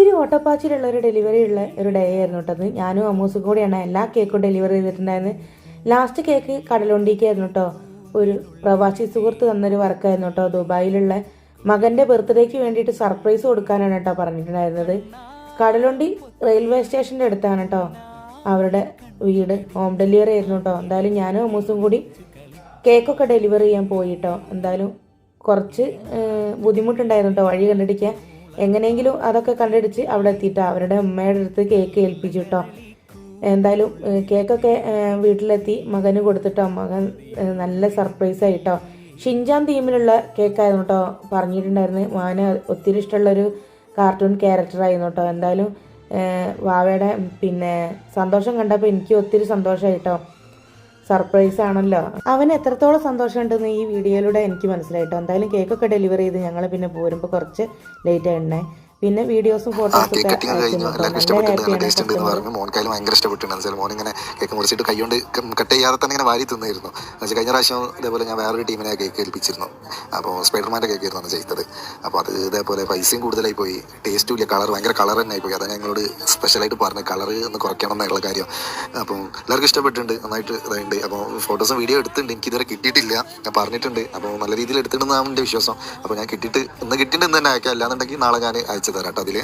ഇച്ചിരി ഓട്ടപ്പാച്ചിലുള്ള ഒരു ഡെലിവറി ഉള്ള ഒരു ഡേ ആയിരുന്നു കേട്ടത്. ഞാനും അമ്മൂസും കൂടിയാണ് എല്ലാ കേക്കും ഡെലിവറി ചെയ്തിട്ടുണ്ടായിരുന്നത്. ലാസ്റ്റ് കേക്ക് കടലുണ്ടിക്കായിരുന്നു കേട്ടോ. ഒരു പ്രവാസി സുഹൃത്ത് തന്നൊരു വർക്കായിരുന്നു കേട്ടോ. ദുബായിലുള്ള മകൻ്റെ ബർത്ത്ഡേക്ക് വേണ്ടിയിട്ട് സർപ്രൈസ് കൊടുക്കാനാണ് കേട്ടോ പറഞ്ഞിട്ടുണ്ടായിരുന്നത്. കടലുണ്ടി റെയിൽവേ സ്റ്റേഷൻ്റെ അടുത്താണ് കേട്ടോ അവരുടെ വീട്. ഹോം ഡെലിവറി ആയിരുന്നു കേട്ടോ. എന്തായാലും ഞാനും അമ്മൂസും കൂടി കേക്കൊക്കെ ഡെലിവറി ചെയ്യാൻ പോയിട്ടോ. എന്തായാലും കുറച്ച് ബുദ്ധിമുട്ടുണ്ടായിരുന്നു കേട്ടോ വഴി കണ്ടുപിടിക്കാൻ. എങ്ങനെയെങ്കിലും അതൊക്കെ കണ്ടുപിടിച്ച് അവിടെ എത്തിയിട്ടോ അവരുടെ ഉമ്മയുടെ അടുത്ത് കേക്ക് ഏൽപ്പിച്ചു കേട്ടോ. എന്തായാലും കേക്കൊക്കെ വീട്ടിലെത്തി മകന് കൊടുത്തിട്ടോ. മകൻ നല്ല സർപ്രൈസ് ആയിട്ടോ. ഷിൻജാൻ തീമിലുള്ള കേക്കായിരുന്നു കേട്ടോ പറഞ്ഞിട്ടുണ്ടായിരുന്നു. മകന് ഒത്തിരി ഇഷ്ടമുള്ളൊരു കാർട്ടൂൺ ക്യാരക്ടറായിരുന്നു കേട്ടോ. എന്തായാലും വാവയുടെ സന്തോഷം കണ്ടപ്പോൾ എനിക്ക് ഒത്തിരി സന്തോഷമായിട്ടോ. സർപ്രൈസ് ആണല്ലോ. അവന് എത്രത്തോളം സന്തോഷമുണ്ടെന്ന് ഈ വീഡിയോയിലൂടെ എനിക്ക് മനസ്സിലായിട്ടോ. എന്തായാലും കേക്കൊക്കെ ഡെലിവറി ചെയ്ത് ഞങ്ങൾ പിന്നെ പോരുമ്പോൾ കുറച്ച് ലേറ്റ് ആയിട്ടുണ്ടേ. പിന്നെ വീഡിയോസും ഫോട്ടോസും മോനിക്കായാലും ഭയങ്കര ഇഷ്ടപ്പെട്ടിട്ടുണ്ട്. മോനിങ്ങനെ കേക്ക് മുറിച്ചിട്ട് കൈകൊണ്ട് കട്ട് ചെയ്യാതെ തന്നെ ഇങ്ങനെ വാരി തിന്നായിരുന്നു. എന്നുവെച്ചാൽ കഴിഞ്ഞ പ്രാവശ്യം ഇതേപോലെ ഞാൻ വേറൊരു ടീമിനെ കേക്ക് ഏൽപ്പിച്ചിരുന്നു. അപ്പോൾ സ്പൈഡർമാൻ്റെ കേക്ക് ആയിരുന്നു ചെയ്തത്. അപ്പോൾ അത് ഇതേപോലെ പൈസയും കൂടുതലായി പോയി, ടേസ്റ്റും ഇല്ല, ഭയങ്കര കളർ തന്നെ ആയിപ്പോയി. അതാണ് ഞങ്ങളോട് സ്പെഷ്യലായിട്ട് പറഞ്ഞത് കളർ ഒന്ന് കുറയ്ക്കണം എന്നുള്ള കാര്യം. അപ്പം എല്ലാവർക്കും ഇഷ്ടപ്പെട്ടിട്ടുണ്ട്, നന്നായിട്ട് ഇതായിട്ടുണ്ട്. അപ്പോൾ ഫോട്ടോസും വീഡിയോ എടുത്തിട്ടുണ്ട്. എനിക്കിതുവരെ കിട്ടിയിട്ടില്ല, ഞാൻ പറഞ്ഞിട്ടുണ്ട്. അപ്പോൾ നല്ല രീതിയിൽ എടുത്തിട്ടുണ്ടെന്നാണ് എൻ്റെ വിശ്വാസം. അപ്പോൾ ഞാൻ ഇന്ന് കിട്ടിയിട്ടുണ്ട്, ഇന്ന് തന്നെ അയക്കാം. അല്ലാന്നുണ്ടെങ്കിൽ നാളെ ഞാൻ അയച്ചു തരാം കേട്ടോ അതിൽ.